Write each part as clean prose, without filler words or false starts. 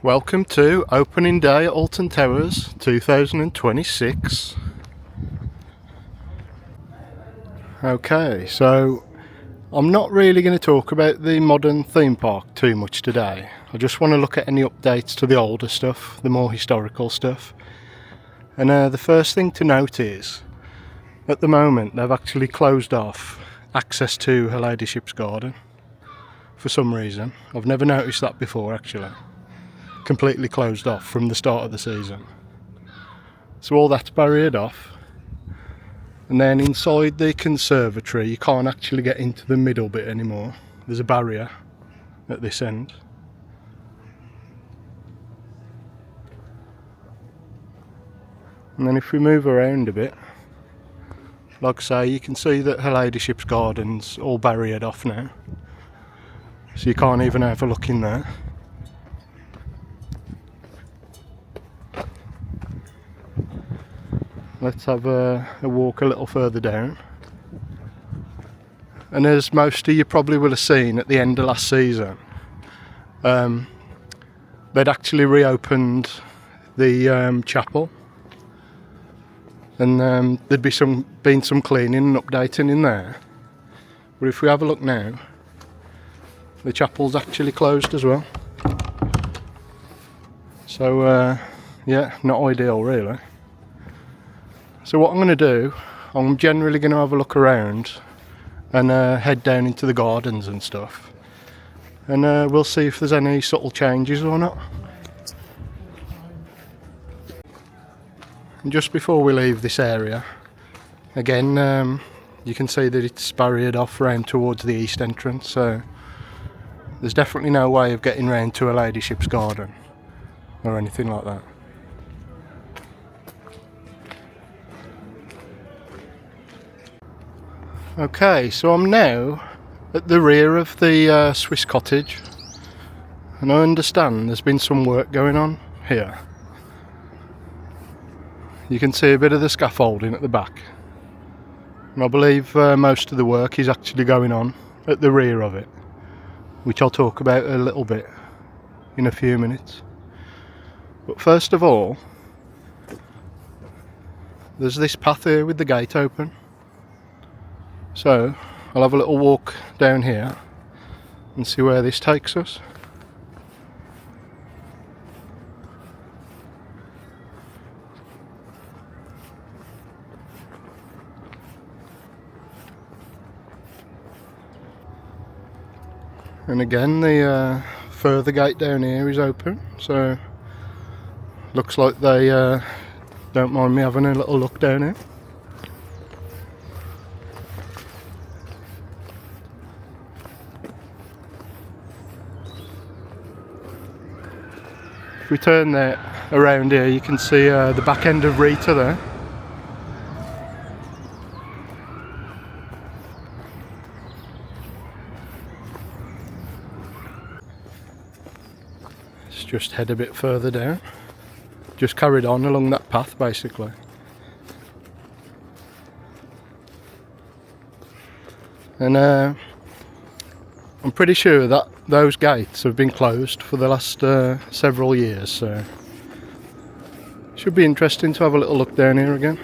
Welcome to opening day at Alton Towers 2026. Okay, so I'm not really going to talk about the modern theme park too much today. I just want to look at any updates to the older stuff, the more historical stuff. And the first thing to note is, at the moment they've actually closed off access to Her Ladyship's garden for some reason. I've never noticed that before actually. Completely closed off from the start of the season. So all that's barriered off. And then inside the conservatory you can't actually get into the middle bit anymore. There's a barrier at this end. And then if we move around a bit, like I say, you can see that Her Ladyship's garden's all barriered off now. So you can't even have a look in there. Let's have a walk a little further down. And as most of you probably will have seen at the end of last season, they'd actually reopened the chapel, and there'd been some cleaning and updating in there. But if we have a look now, the chapel's actually closed as well. So yeah, not ideal really. So what I'm going to do, I'm generally going to have a look around and head down into the gardens and stuff, and we'll see if there's any subtle changes or not. And just before we leave this area, again, you can see that it's barriered off round towards the east entrance, so there's definitely no way of getting round to Her Ladyship's garden or anything like that. Okay, so I'm now at the rear of the Swiss Cottage, and I understand there's been some work going on here. You can see a bit of the scaffolding at the back, and I believe most of the work is actually going on at the rear of it, which I'll talk about a little bit in a few minutes. But first of all, there's this path here with the gate open. So I'll have a little walk down here and see where this takes us. And again, the further gate down here is open, so looks like they don't mind me having a little look down here. If we turn there around here, you can see the back end of Rita there. Let's just head a bit further down. Just carried on along that path basically. And I'm pretty sure that those gates have been closed for the last several years, so it should be interesting to have a little look down here again.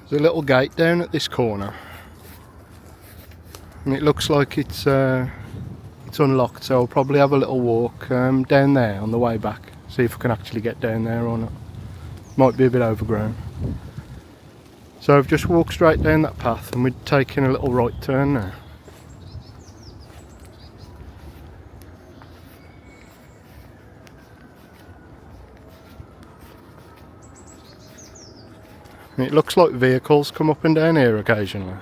There's a little gate down at this corner, and it looks like it's unlocked, so I'll probably have a little walk down there on the way back, see if I can actually get down there or not. Might be a bit overgrown. So I've just walked straight down that path and we're taking a little right turn now. It looks like vehicles come up and down here occasionally.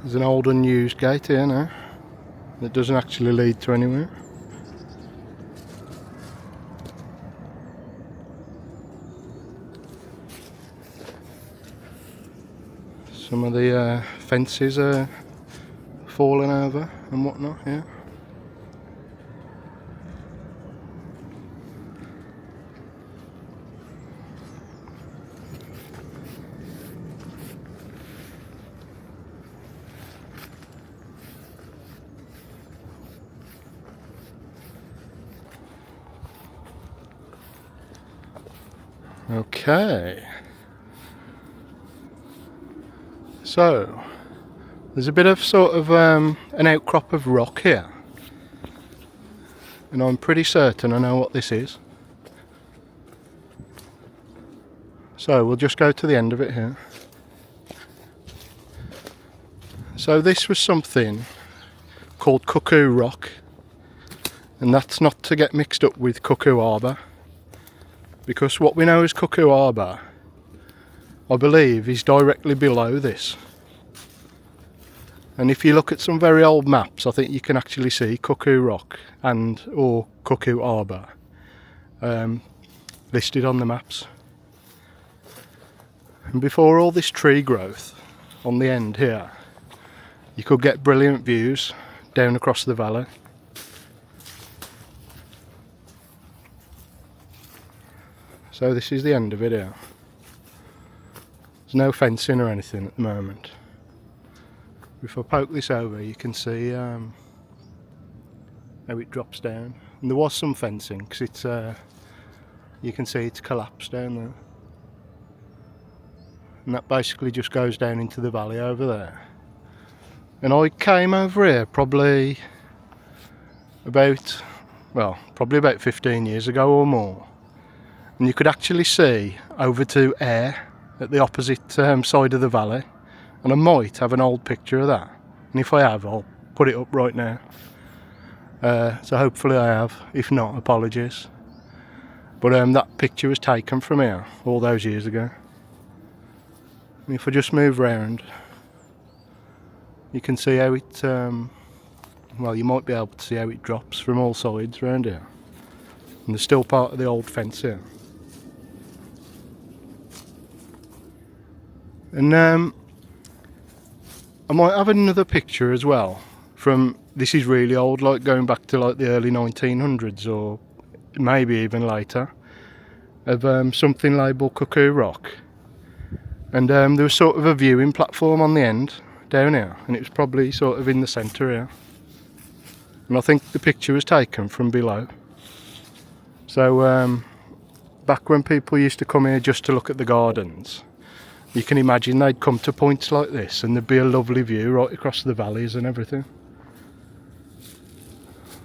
There's an old unused gate here now that doesn't actually lead to anywhere. Some of the fences are falling over and whatnot here. Okay. So, there's a bit of sort of an outcrop of rock here. And I'm pretty certain I know what this is. So we'll just go to the end of it here. So this was something called Cuckoo Rock. And that's not to get mixed up with Cuckoo Harbour. Because what we know as Cuckoo Harbour, I believe, is directly below this. And if you look at some very old maps, I think you can actually see Cuckoo Rock or Cuckoo Harbour listed on the maps. And before all this tree growth on the end here, you could get brilliant views down across the valley. So this is the end of it here. There's no fencing or anything at the moment. If I poke this over, you can see how it drops down. And there was some fencing because it's you can see it's collapsed down there. And that basically just goes down into the valley over there. And I came over here probably about 15 years ago or more. And you could actually see over to Ayr at the opposite side of the valley. And I might have an old picture of that. And if I have, I'll put it up right now. So hopefully I have. If not, apologies. But that picture was taken from here all those years ago. And if I just move round, you can see how it, you might be able to see how it drops from all sides around here. And there's still part of the old fence here. And I might have another picture as well from, this is really old, like going back to like the early 1900s or maybe even later, of something labelled Cuckoo Rock. And there was sort of a viewing platform on the end down here, and it was probably sort of in the centre here. And I think the picture was taken from below. So back when people used to come here just to look at the gardens, you can imagine they'd come to points like this and there'd be a lovely view right across the valleys and everything.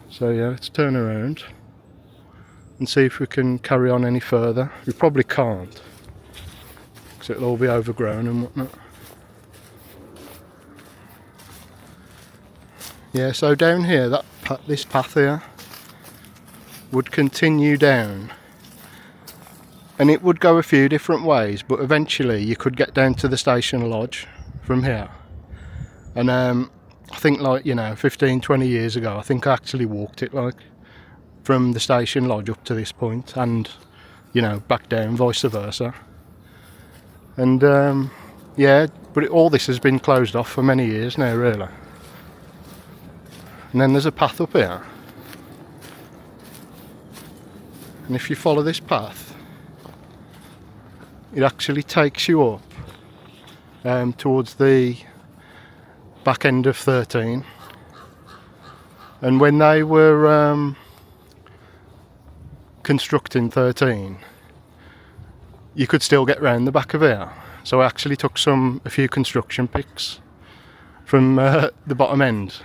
So yeah, let's turn around and see if we can carry on any further. We probably can't, because it'll all be overgrown and whatnot. Yeah, so down here, this path here would continue down. And it would go a few different ways, but eventually you could get down to the station lodge from here. And I think 15, 20 years ago, I think I actually walked it from the station lodge up to this point and, back down, vice versa. And but all this has been closed off for many years now, really. And then there's a path up here. And if you follow this path, it actually takes you up towards the back end of 13. And when they were constructing 13, you could still get round the back of here. So I actually took a few construction pics from the bottom end,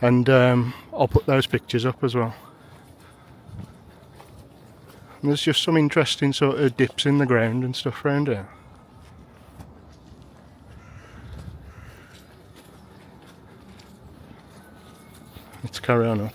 and I'll put those pictures up as well. And there's just some interesting sort of dips in the ground and stuff around here. Let's carry on up.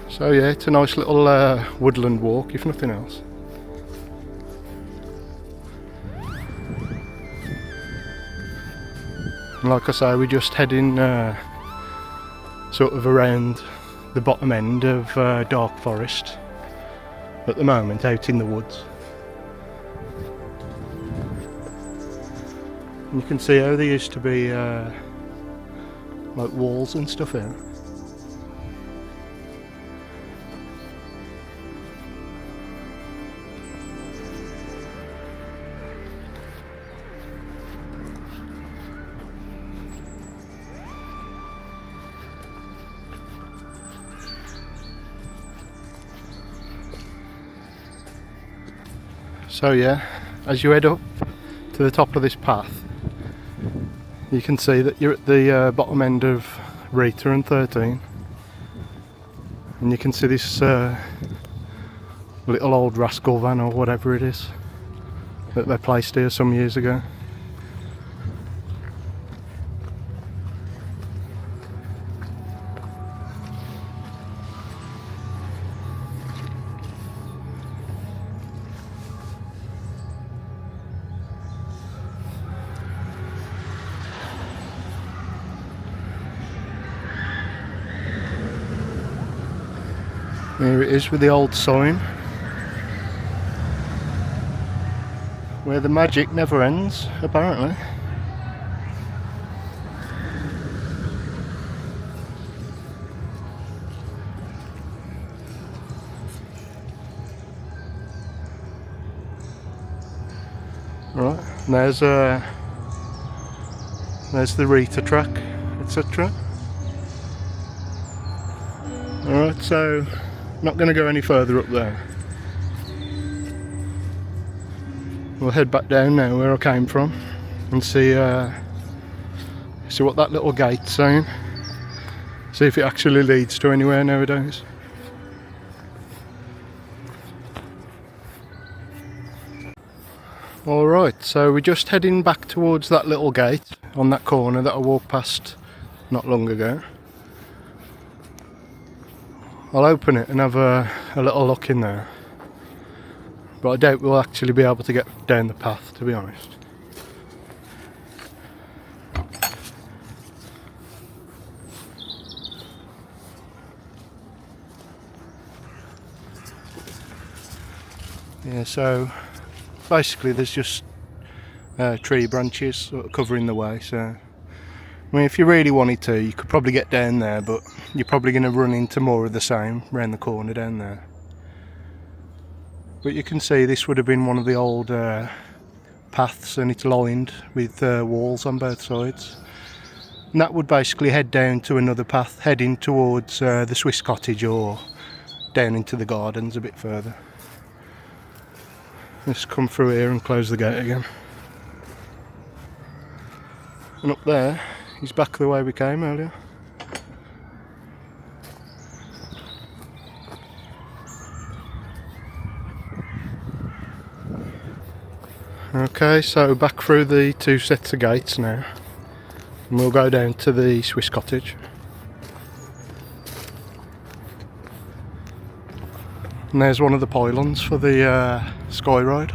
So yeah, it's a nice little woodland walk, if nothing else. And like I say, we're just heading sort of around the bottom end of Dark Forest at the moment, out in the woods. And you can see how there used to be like walls and stuff here. So yeah, as you head up to the top of this path, you can see that you're at the bottom end of Rita and 13, and you can see this little old rascal van or whatever it is that they placed here some years ago. Here it is with the old sign, where the magic never ends, apparently. Right, there's the Rita track, etc. Alright, so not going to go any further up there. We'll head back down now where I came from and see what that little gate's saying. See if it actually leads to anywhere nowadays. Alright, so we're just heading back towards that little gate on that corner that I walked past not long ago. I'll open it and have a little look in there, but I doubt we'll actually be able to get down the path, to be honest. Yeah, so basically there's just tree branches sort of covering the way, so I mean, if you really wanted to, you could probably get down there, but you're probably going to run into more of the same round the corner down there. But you can see this would have been one of the old paths, and it's lined with walls on both sides. And that would basically head down to another path heading towards the Swiss Cottage or down into the gardens a bit further. Let's come through here and close the gate again. And up there, he's back the way we came earlier. Okay, so back through the two sets of gates now, and we'll go down to the Swiss Cottage. And there's one of the pylons for the sky ride.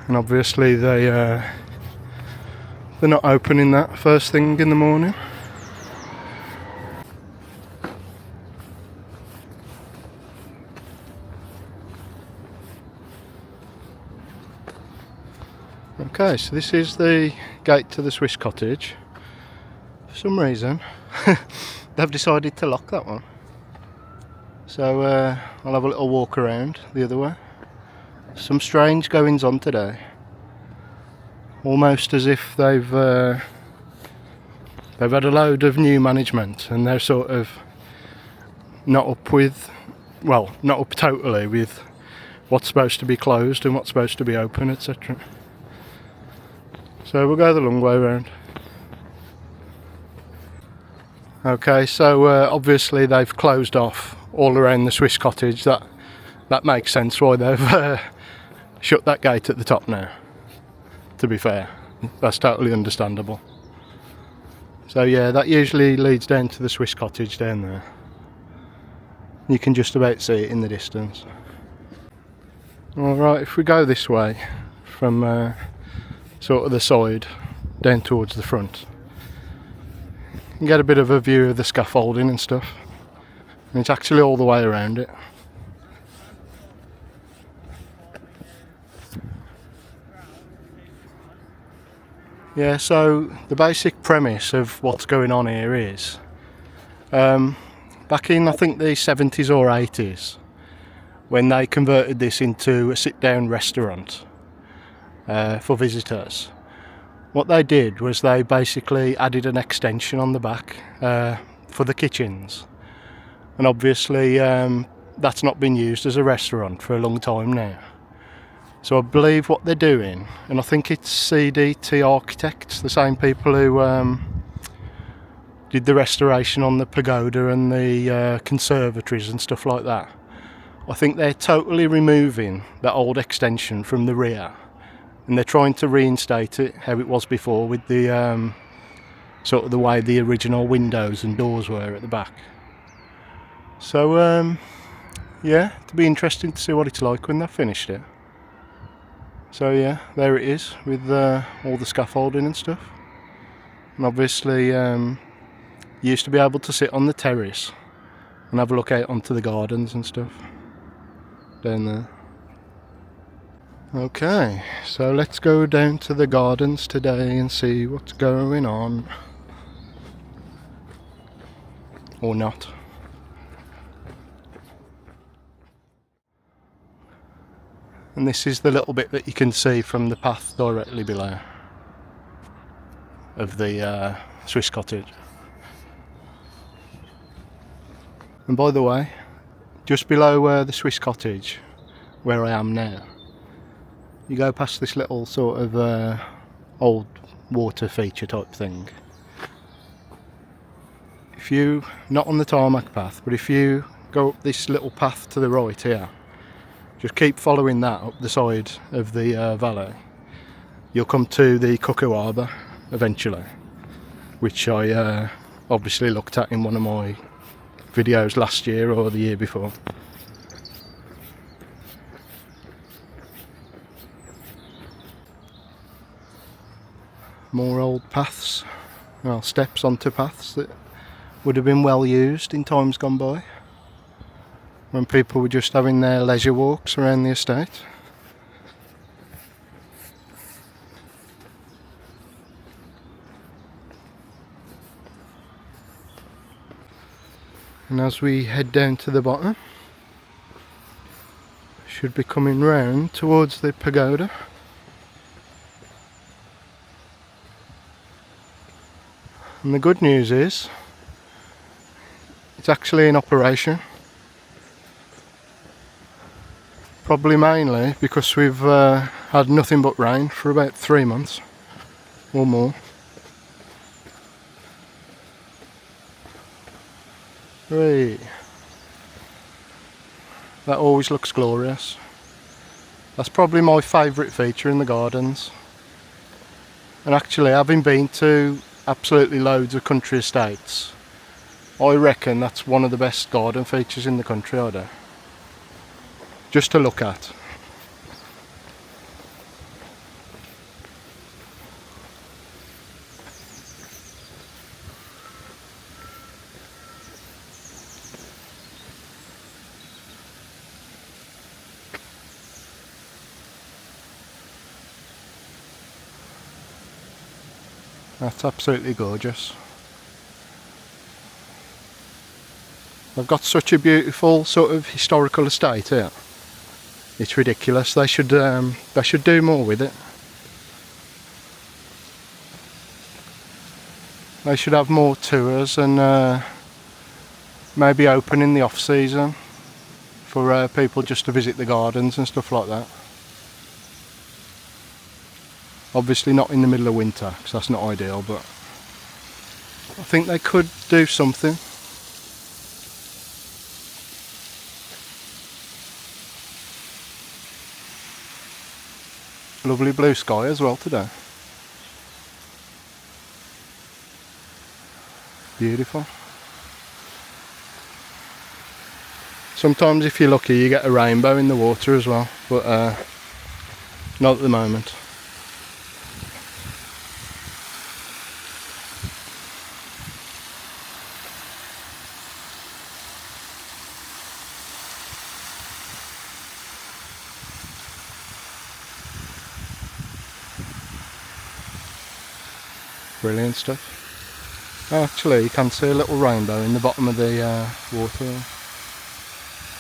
And obviously they're not opening that first thing in the morning. Okay, so this is the gate to the Swiss Cottage. For some reason they've decided to lock that one, so I'll have a little walk around the other way. Some strange goings on today, almost as if they've had a load of new management and they're sort of not up totally with what's supposed to be closed and what's supposed to be open, etc. So we'll go the long way around. Okay, so obviously they've closed off all around the Swiss Cottage. That makes sense why they've shut that gate at the top now, to be fair. That's totally understandable. So yeah, that usually leads down to the Swiss Cottage down there. You can just about see it in the distance. Alright, if we go this way from sort of the side down towards the front. You can get a bit of a view of the scaffolding and stuff. And it's actually all the way around it. Yeah, so the basic premise of what's going on here is back in I think the 70s or 80s, when they converted this into a sit-down restaurant for visitors, what they did was they basically added an extension on the back for the kitchens, and obviously that's not been used as a restaurant for a long time now. So I believe what they're doing, and I think it's CDT Architects, the same people who did the restoration on the Pagoda and the conservatories and stuff like that. I think they're totally removing that old extension from the rear, and they're trying to reinstate it how it was before, with the sort of the way the original windows and doors were at the back. So yeah, it'll be interesting to see what it's like when they've finished it. So yeah, there it is with all the scaffolding and stuff. And obviously you used to be able to sit on the terrace and have a look out onto the gardens and stuff down there. Okay, so let's go down to the gardens today and see what's going on. Or not. And this is the little bit that you can see from the path directly below of the Swiss Cottage. And by the way, just below the Swiss Cottage, where I am now, you go past this little sort of old water feature type thing. If you, not on the tarmac path, but if you go up this little path to the right here, just keep following that up the side of the valley, you'll come to the Cuckoo harbour eventually, which I obviously looked at in one of my videos last year or the year before. More old paths, well, steps onto paths that would have been well used in times gone by, when people were just having their leisure walks around the estate. And as we head down to the bottom, should be coming round towards the Pagoda. And the good news is, it's actually in operation. Probably mainly because we've had nothing but rain for about 3 months or more. Hey. That always looks glorious. That's probably my favourite feature in the gardens. And actually, having been to absolutely loads of country estates, I reckon that's one of the best garden features in the country, I do. Just to look at. That's absolutely gorgeous. I've got such a beautiful sort of historical estate here. It's ridiculous. They should do more with it. They should have more tours and maybe open in the off season for people just to visit the gardens and stuff like that. Obviously not in the middle of winter, because that's not ideal, but I think they could do something. Lovely blue sky as well today. Beautiful. Sometimes if you're lucky you get a rainbow in the water as well, but Not at the moment. Brilliant stuff. Oh, actually, you can see a little rainbow in the bottom of the water.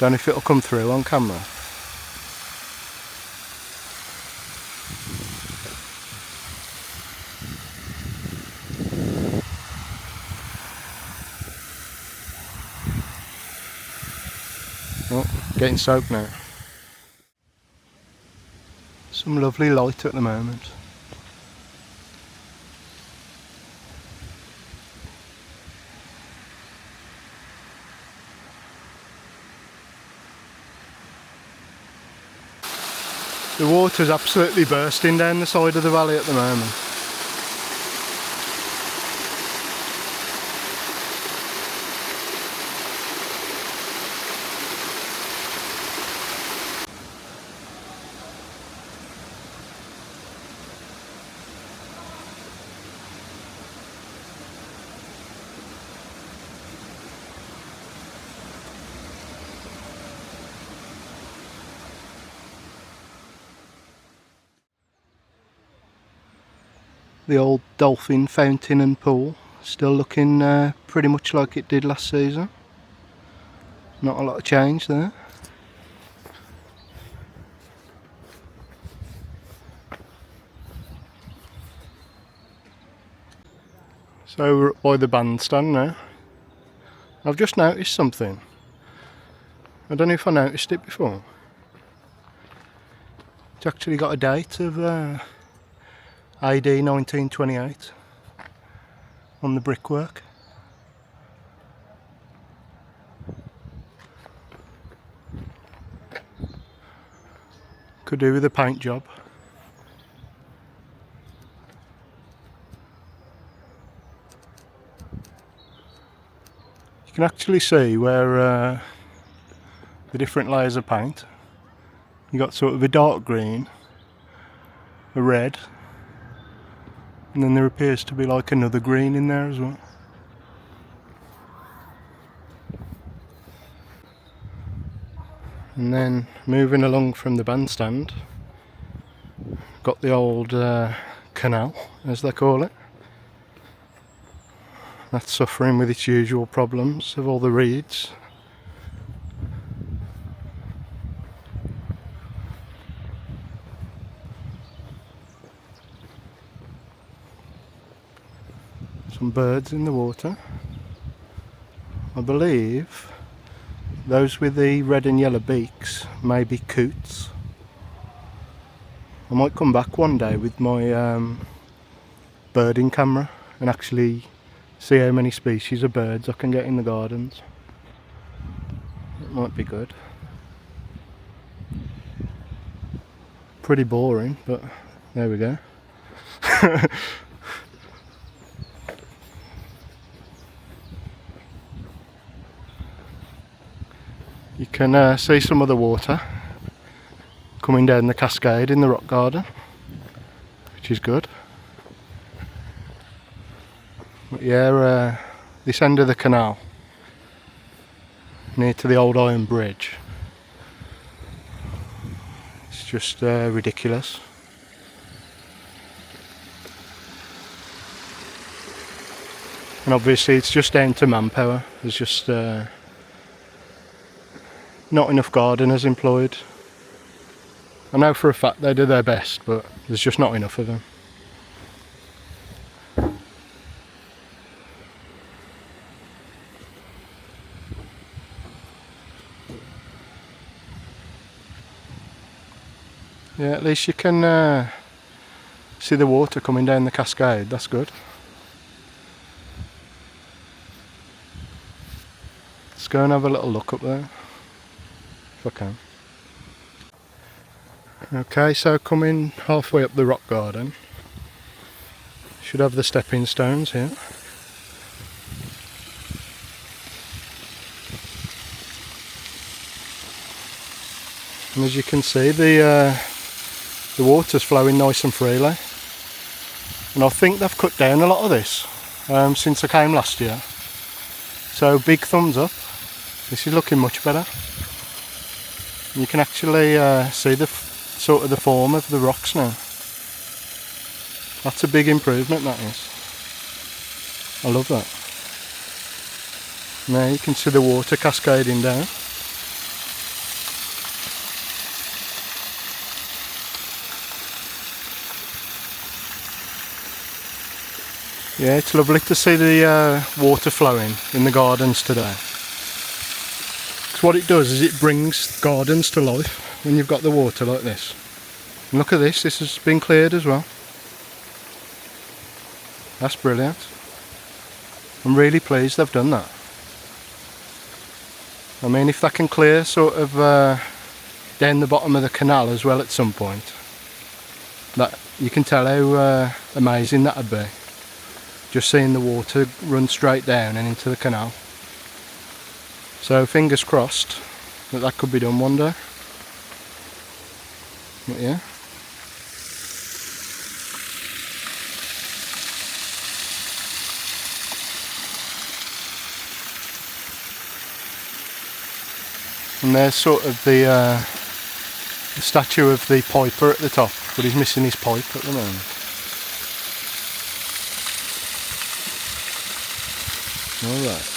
Don't know if it'll come through on camera. Oh, getting soaked now. Some lovely light at the moment. The water's absolutely bursting down the side of the valley at the moment. The old dolphin fountain and pool still looking pretty much like it did last season. Not a lot of change there. So we're up by the bandstand now. I've just noticed something. I don't know if I noticed it before. It's actually got a date of AD 1928 on the brickwork. Could do with a paint job. You can actually see where the different layers of paint. You got sort of a dark green, a red, and then there appears to be like another green in there as well. And then moving along from the bandstand, got the old canal, as they call it. That's suffering with its usual problems of all the reeds. Some birds in the water. I believe those with the red and yellow beaks may be coots. I might come back one day with my birding camera and actually see how many species of birds I can get in the gardens. It might be good. Pretty boring, but there we go. You can see some of the water coming down the cascade in the rock garden, which is good. But yeah, this end of the canal, near to the old iron bridge, it's just ridiculous. And obviously it's just down to manpower. There's just not enough gardeners employed. I know for a fact they do their best, but there's just not enough of them. Yeah, at least you can see the water coming down the cascade, that's good. Let's go and have a little look up there, if I can. Okay, so coming halfway up the rock garden, should have the stepping stones here. And as you can see, the The water's flowing nice and freely, and I think they've cut down a lot of this since I came last year. So big thumbs up. This is looking much better. You can actually see the sort of the form of the rocks now. That's a big improvement, that is. I love that. Now you can see the water cascading down. Yeah, it's lovely to see the water flowing in the gardens today. Because what it does is it brings gardens to life when you've got the water like this. And look at this, this has been cleared as well. That's brilliant. I'm really pleased they've done that. I mean, if they can clear sort of down the bottom of the canal as well at some point, that you can tell how amazing that would be. Just seeing the water run straight down and into the canal. So fingers crossed that that could be done one day. But yeah. And there's sort of the statue of the piper at the top, but he's missing his pipe at the moment. Alright.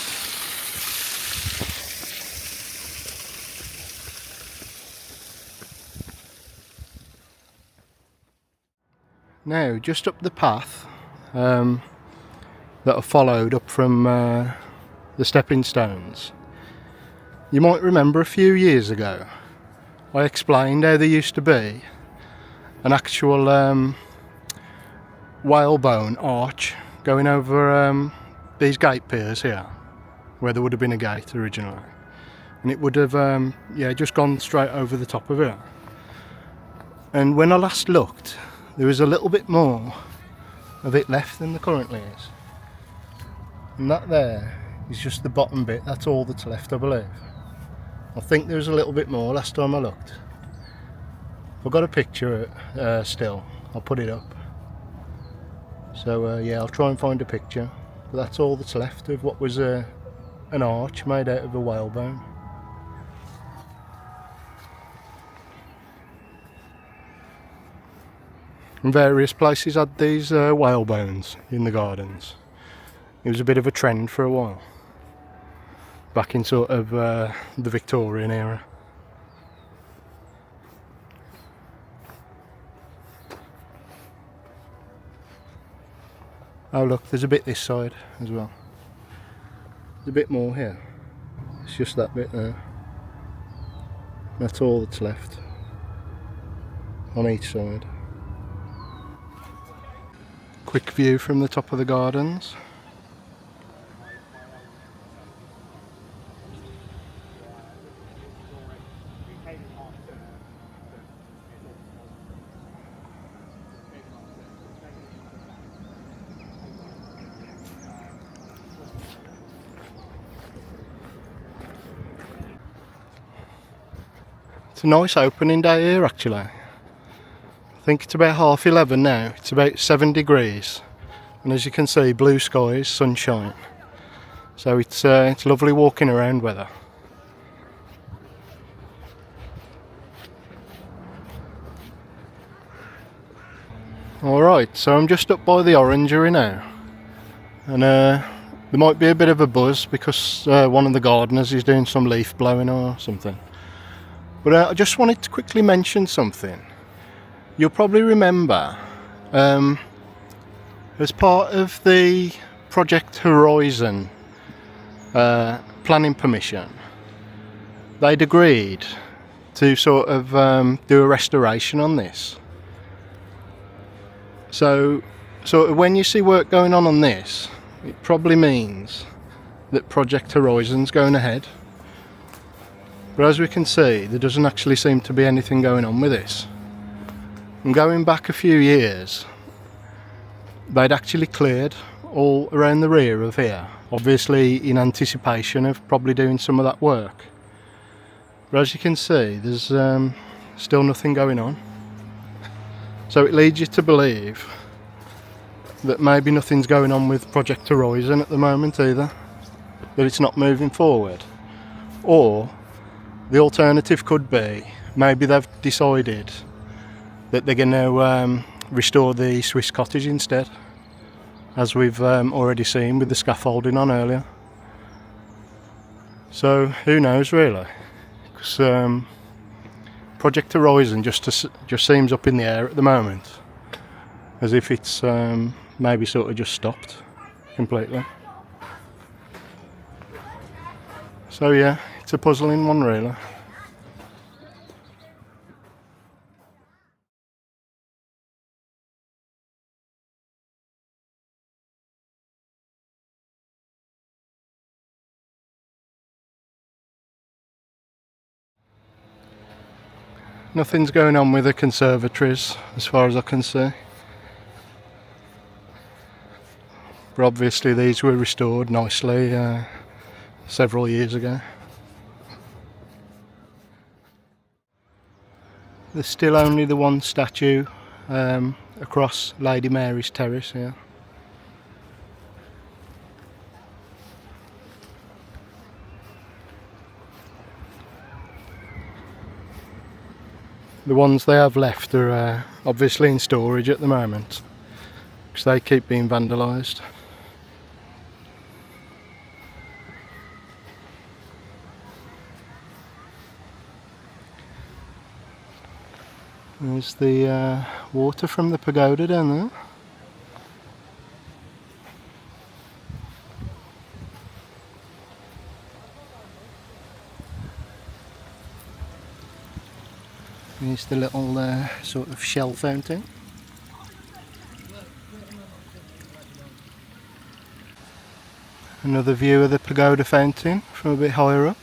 Now, just up the path that I followed up from the stepping stones, you might remember a few years ago I explained how there used to be an actual whalebone arch going over these gate piers here, where there would have been a gate originally, and it would have yeah, just gone straight over the top of it. And when I last looked, there was a little bit more of it left than there currently is, and that there is just the bottom bit. That's all that's left, I believe. I think there was a little bit more last time I looked. I've got a picture still, I'll put it up. So yeah, I'll try and find a picture. But that's all that's left of what was an arch made out of a whalebone. And various places had these whalebones in the gardens. It was a bit of a trend for a while, back in sort of the Victorian era. Oh look, there's a bit this side as well. There's a bit more here. It's just that bit there. That's all that's left on each side. Quick view from the top of the gardens. It's a nice opening day here actually. I think it's about 11:30 now. It's about 7 degrees, and as you can see, blue skies, sunshine. So it's lovely walking around weather. Alright, so I'm just up by the orangery now, and there might be a bit of a buzz because one of the gardeners is doing some leaf blowing or something. But I just wanted to quickly mention something. You'll probably remember, as part of the Project Horizon planning permission, they'd agreed to sort of do a restoration on this. So sort of when you see work going on this, it probably means that Project Horizon's going ahead. But as we can see, there doesn't actually seem to be anything going on with this. And going back a few years, they'd actually cleared all around the rear of here, obviously in anticipation of probably doing some of that work. But as you can see, there's still nothing going on. So it leads you to believe that maybe nothing's going on with Project Horizon at the moment either, that it's not moving forward. Or the alternative could be maybe they've decided that they're going to restore the Swiss Cottage instead, as we've already seen with the scaffolding on earlier. So who knows really, because Project Horizon just seems up in the air at the moment, as if it's maybe sort of just stopped completely. So yeah, it's a puzzling one really. Nothing's going on with the conservatories as far as I can see. But obviously these were restored nicely several years ago. There's still only the one statue across Lady Mary's Terrace here. The ones they have left are obviously in storage at the moment, because they keep being vandalised. There's the water from the pagoda down there. Here's the little sort of shell fountain. Another view of the pagoda fountain from a bit higher up.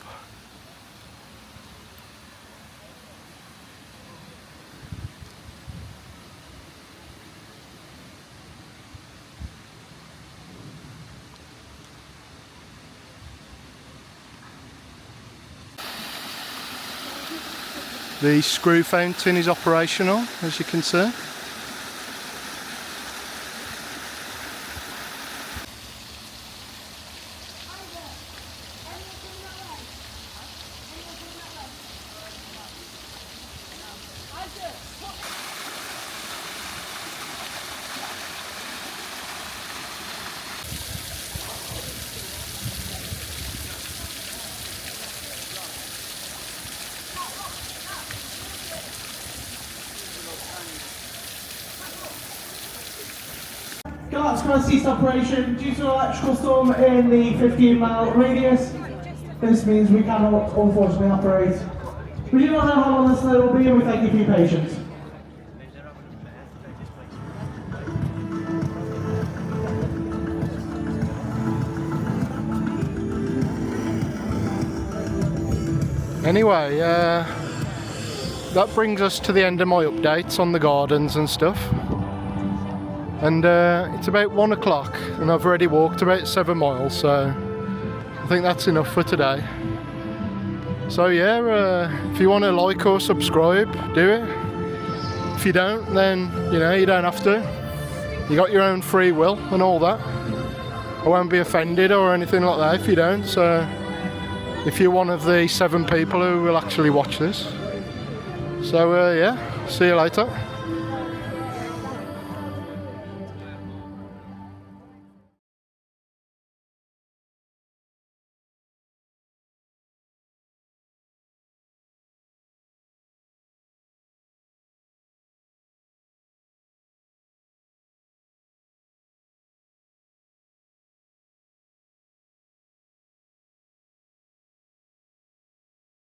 The screw fountain is operational, as you can see. Guards can cease operation due to electrical storm in the 15-mile radius. This means we cannot unfortunately operate. We do not know how long this delay will be, and we thank you for your patience. Anyway, that brings us to the end of my updates on the gardens and stuff. And it's about 1 o'clock and I've already walked about 7 miles, so I think that's enough for today. So yeah, if you want to like or subscribe, do it. If you don't, then you know, you don't have to. You got your own free will and all that. I won't be offended or anything like that if you don't, so if you're one of the 7 people who will actually watch this. So yeah, see you later.